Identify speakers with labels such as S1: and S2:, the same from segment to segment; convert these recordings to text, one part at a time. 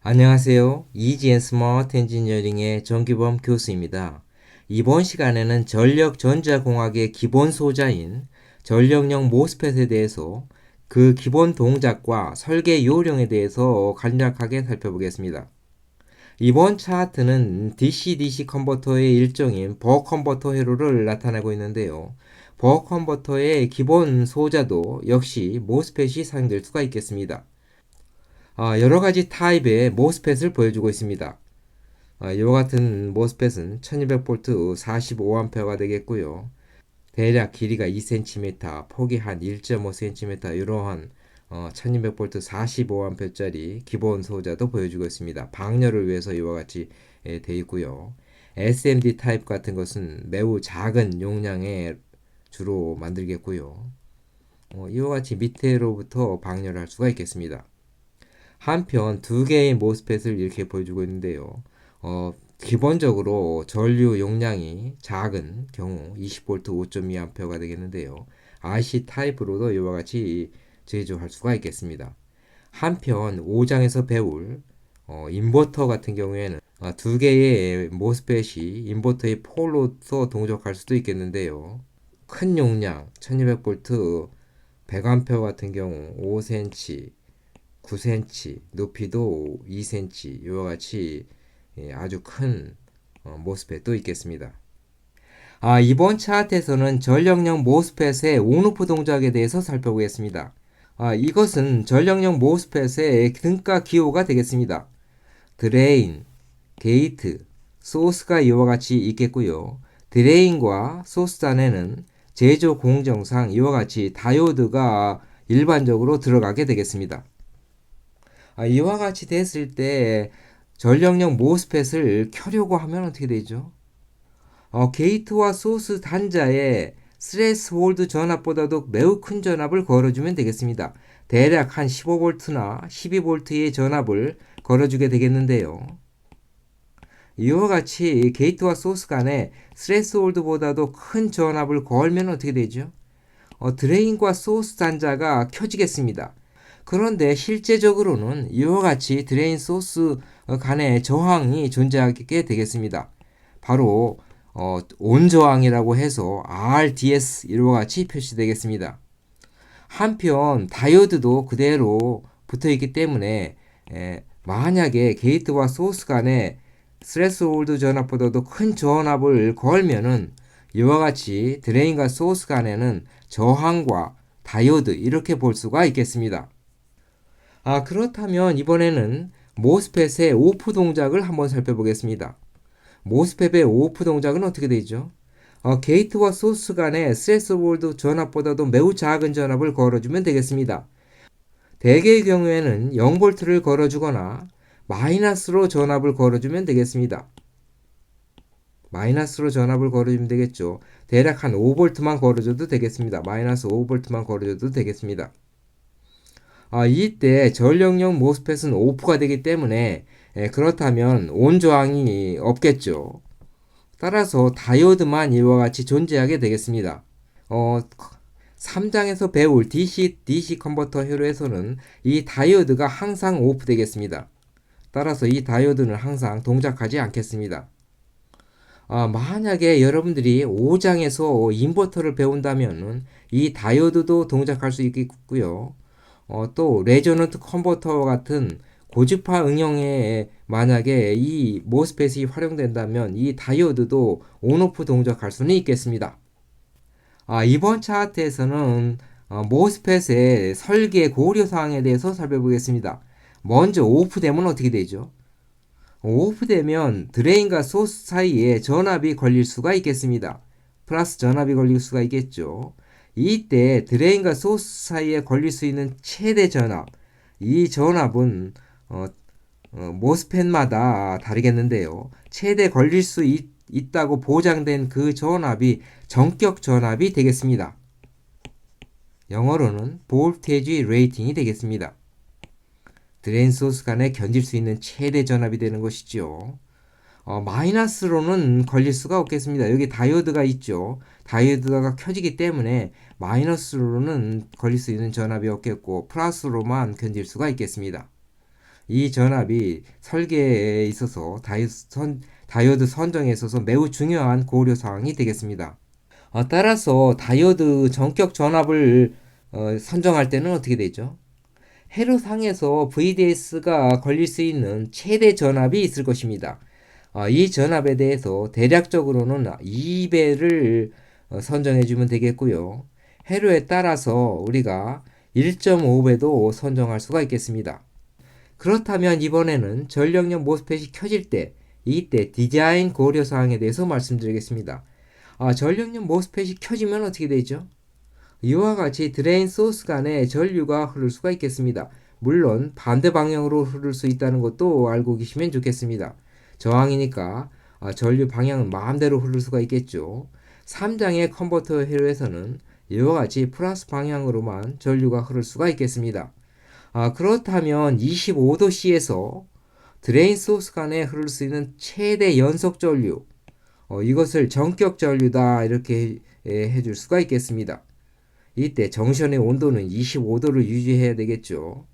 S1: 안녕하세요. 이지앤 스마트 엔지니어링의 정규범 교수입니다. 이번 시간에는 전력 전자공학의 기본 소자인 전력용 모스펫에 대해서 그 기본 동작과 설계 요령에 대해서 간략하게 살펴보겠습니다. 이번 차트는 DC-DC 컨버터의 일종인 버크 컨버터 회로를 나타내고 있는데요. 버크 컨버터의 기본 소자도 역시 모스펫이 사용될 수가 있겠습니다. 여러 가지 타입의 모스펫을 보여주고 있습니다. 이와 같은 모스펫은 1200V 45A가 되겠고요. 대략 길이가 2cm, 폭이 한 1.5cm 이러한 1200V 45A짜리 기본 소자도 보여주고 있습니다. 방열을 위해서 이와 같이 되어 있고요. SMD 타입 같은 것은 매우 작은 용량에 주로 만들겠고요. 이와 같이 밑으로부터 방열할 수가 있겠습니다. 한편 두 개의 모스펫을 이렇게 보여주고 있는데요. 기본적으로 전류 용량이 작은 경우 20V 5.2A가 되겠는데요. RC 타입으로도 이와 같이 제조할 수가 있겠습니다. 한편 5장에서 배울 인버터 같은 경우에는 두 개의 모스펫이 인버터의 폴로서 동작할 수도 있겠는데요. 큰 용량 1200V 100A 같은 경우 5cm 9cm, 높이도 2cm 이와 같이 아주 큰 모스펫도 있겠습니다. 이번 차트에서는 전력용 모스펫의 온오프 동작에 대해서 살펴보겠습니다. 이것은 전력용 모스펫의 등가 기호가 되겠습니다. 드레인, 게이트, 소스가 이와 같이 있겠고요. 드레인과 소스 안에는 제조 공정상 이와 같이 다이오드가 일반적으로 들어가게 되겠습니다. 이와 같이 됐을 때 전력용 모스펫을 켜려고 하면 어떻게 되죠? 게이트와 소스 단자에 스레스홀드 전압보다도 매우 큰 전압을 걸어주면 되겠습니다. 대략 한 15V나 12V의 전압을 걸어주게 되겠는데요. 이와 같이 게이트와 소스 간에 스레스홀드보다도 큰 전압을 걸면 어떻게 되죠? 드레인과 소스 단자가 켜지겠습니다. 그런데 실제적으로는 이와 같이 드레인 소스 간의 저항이 존재하게 되겠습니다. 바로 온 저항이라고 해서 RDS 이와 같이 표시되겠습니다. 한편 다이오드도 그대로 붙어 있기 때문에 만약에 게이트와 소스 간에 스레스홀드 전압보다도 큰 전압을 걸면은 이와 같이 드레인과 소스 간에는 저항과 다이오드 이렇게 볼 수가 있겠습니다. 그렇다면 이번에는 모스펫의 오프 동작을 한번 살펴보겠습니다. 모스펫의 오프 동작은 어떻게 되죠? 게이트와 소스 간의 스레스홀드 전압보다도 매우 작은 전압을 걸어주면 되겠습니다. 대개의 경우에는 0V를 걸어주거나 마이너스로 전압을 걸어주면 되겠습니다. 마이너스로 전압을 걸어주면 되겠죠. 대략 한 5V만 걸어줘도 되겠습니다. 마이너스 5V만 걸어줘도 되겠습니다. 이때 전력용 모스펫은 오프가 되기 때문에 그렇다면 온 저항이 없겠죠. 따라서 다이오드만 이와 같이 존재하게 되겠습니다. 3장에서 배울 DC 컨버터 회로에서는 이 다이오드가 항상 오프 되겠습니다. 따라서 이 다이오드는 항상 동작하지 않겠습니다. 만약에 여러분들이 5장에서 인버터를 배운다면 이 다이오드도 동작할 수 있겠고요. 또 레조넌트 컨버터 같은 고주파 응용에 만약에 이 모스펫이 활용된다면 이 다이오드도 온오프 동작할 수는 있겠습니다. 이번 차트에서는 모스펫의 설계 고려사항에 대해서 살펴보겠습니다. 먼저 오프되면 어떻게 되죠? 오프되면 드레인과 소스 사이에 전압이 걸릴 수가 있겠습니다. 플러스 전압이 걸릴 수가 있겠죠. 이때 드레인과 소스 사이에 걸릴 수 있는 최대 전압, 이 전압은 모스펫마다 다르겠는데요. 최대 걸릴 수 있다고 보장된 그 전압이 전격 전압이 되겠습니다. 영어로는 볼테이지 레이팅이 되겠습니다. 드레인 소스 간에 견딜 수 있는 최대 전압이 되는 것이죠. 마이너스로는 걸릴 수가 없겠습니다. 여기 다이오드가 있죠. 다이오드가 켜지기 때문에 마이너스로는 걸릴 수 있는 전압이 없겠고 플러스로만 견딜 수가 있겠습니다. 이 전압이 설계에 있어서 다이오드 선정에 있어서 매우 중요한 고려 사항이 되겠습니다. 따라서 다이오드 전격 전압을 선정할 때는 어떻게 되죠? 회로상에서 VDS가 걸릴 수 있는 최대 전압이 있을 것입니다. 이 전압에 대해서 대략적으로는 2배를 선정해 주면 되겠고요. 회로에 따라서 우리가 1.5배도 선정할 수가 있겠습니다. 그렇다면 이번에는 전력용 모스펫이 켜질 때 이때 디자인 고려 사항에 대해서 말씀드리겠습니다. 전력용 모스펫이 켜지면 어떻게 되죠? 이와 같이 드레인 소스 간에 전류가 흐를 수가 있겠습니다. 물론 반대 방향으로 흐를 수 있다는 것도 알고 계시면 좋겠습니다. 저항이니까 전류 방향은 마음대로 흐를 수가 있겠죠. 3장의 컨버터 회로에서는 이와 같이 플러스 방향으로만 전류가 흐를 수가 있겠습니다. 그렇다면 25도C에서 드레인 소스 간에 흐를 수 있는 최대 연속 전류, 이것을 전격 전류다 이렇게 해줄 수가 있겠습니다. 이때 정션의 온도는 25도를 유지해야 되겠죠.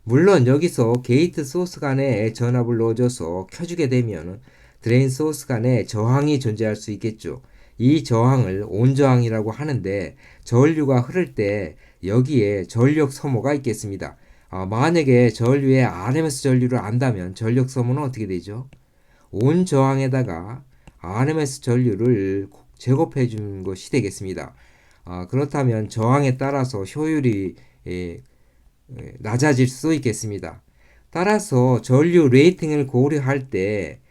S1: 물론 여기서 게이트 소스 간에 전압을 넣어줘서 켜주게 되면 드레인 소스 간에 저항이 존재할 수 있겠죠. 이 저항을 온저항이라고 하는데 전류가 흐를 때 여기에 전력 소모가 있겠습니다. 만약에 전류의 RMS 전류를 안다면 전력 소모는 어떻게 되죠? 온 저항에다가 RMS 전류를 제곱해 준 것이 되겠습니다. 그렇다면 저항에 따라서 효율이 낮아질 수 있겠습니다. 따라서 전류 레이팅을 고려할 때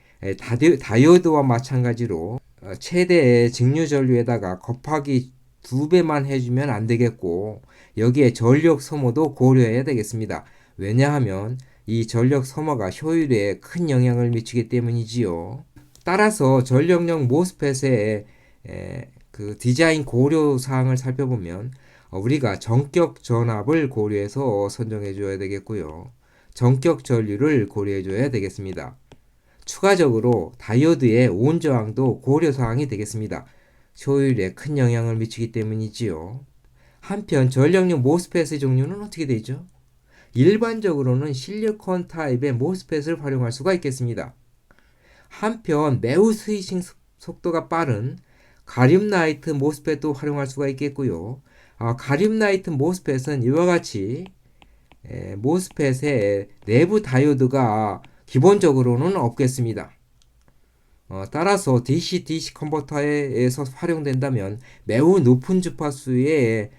S1: 다이오드와 마찬가지로 최대의 직류 전류에다가 곱하기 2배만 해주면 안 되겠고 여기에 전력 소모도 고려해야 되겠습니다. 왜냐하면 이 전력 소모가 효율에 큰 영향을 미치기 때문이지요. 따라서 전력용 모스펫의 그 디자인 고려 사항을 살펴보면 우리가 전격 전압을 고려해서 선정해 줘야 되겠고요. 전격 전류를 고려해 줘야 되겠습니다. 추가적으로 다이오드의 온 저항도 고려 사항이 되겠습니다. 효율에 큰 영향을 미치기 때문이지요. 한편 전력용 모스펫의 종류는 어떻게 되죠? 일반적으로는 실리콘 타입의 모스펫을 활용할 수가 있겠습니다. 한편 매우 스위칭 속도가 빠른 가륨 나이트 모스펫도 활용할 수가 있겠고요. 가륨 나이트 모스펫은 이와 같이 모스펫의 내부 다이오드가 기본적으로는 없겠습니다. 따라서 DC-DC 컨버터에서 활용된다면 매우 높은 주파수의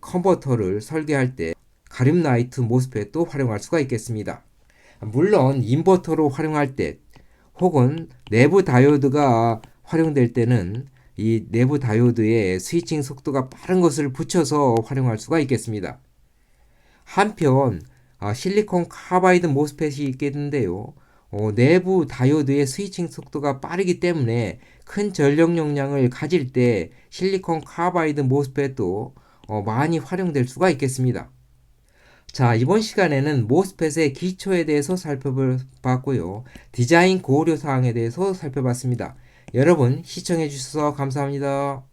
S1: 컨버터를 설계할 때 가륨 나이트 모스펫도 활용할 수가 있겠습니다. 물론 인버터로 활용할 때 혹은 내부 다이오드가 활용될 때는 이 내부 다이오드의 스위칭 속도가 빠른 것을 붙여서 활용할 수가 있겠습니다. 한편 실리콘 카바이드 모스펫이 있겠는데요. 내부 다이오드의 스위칭 속도가 빠르기 때문에 큰 전력 용량을 가질 때 실리콘 카바이드 모스펫도 많이 활용될 수가 있겠습니다. 자, 이번 시간에는 모스펫의 기초에 대해서 살펴봤고요. 디자인 고려 사항에 대해서 살펴봤습니다. 여러분 시청해 주셔서 감사합니다.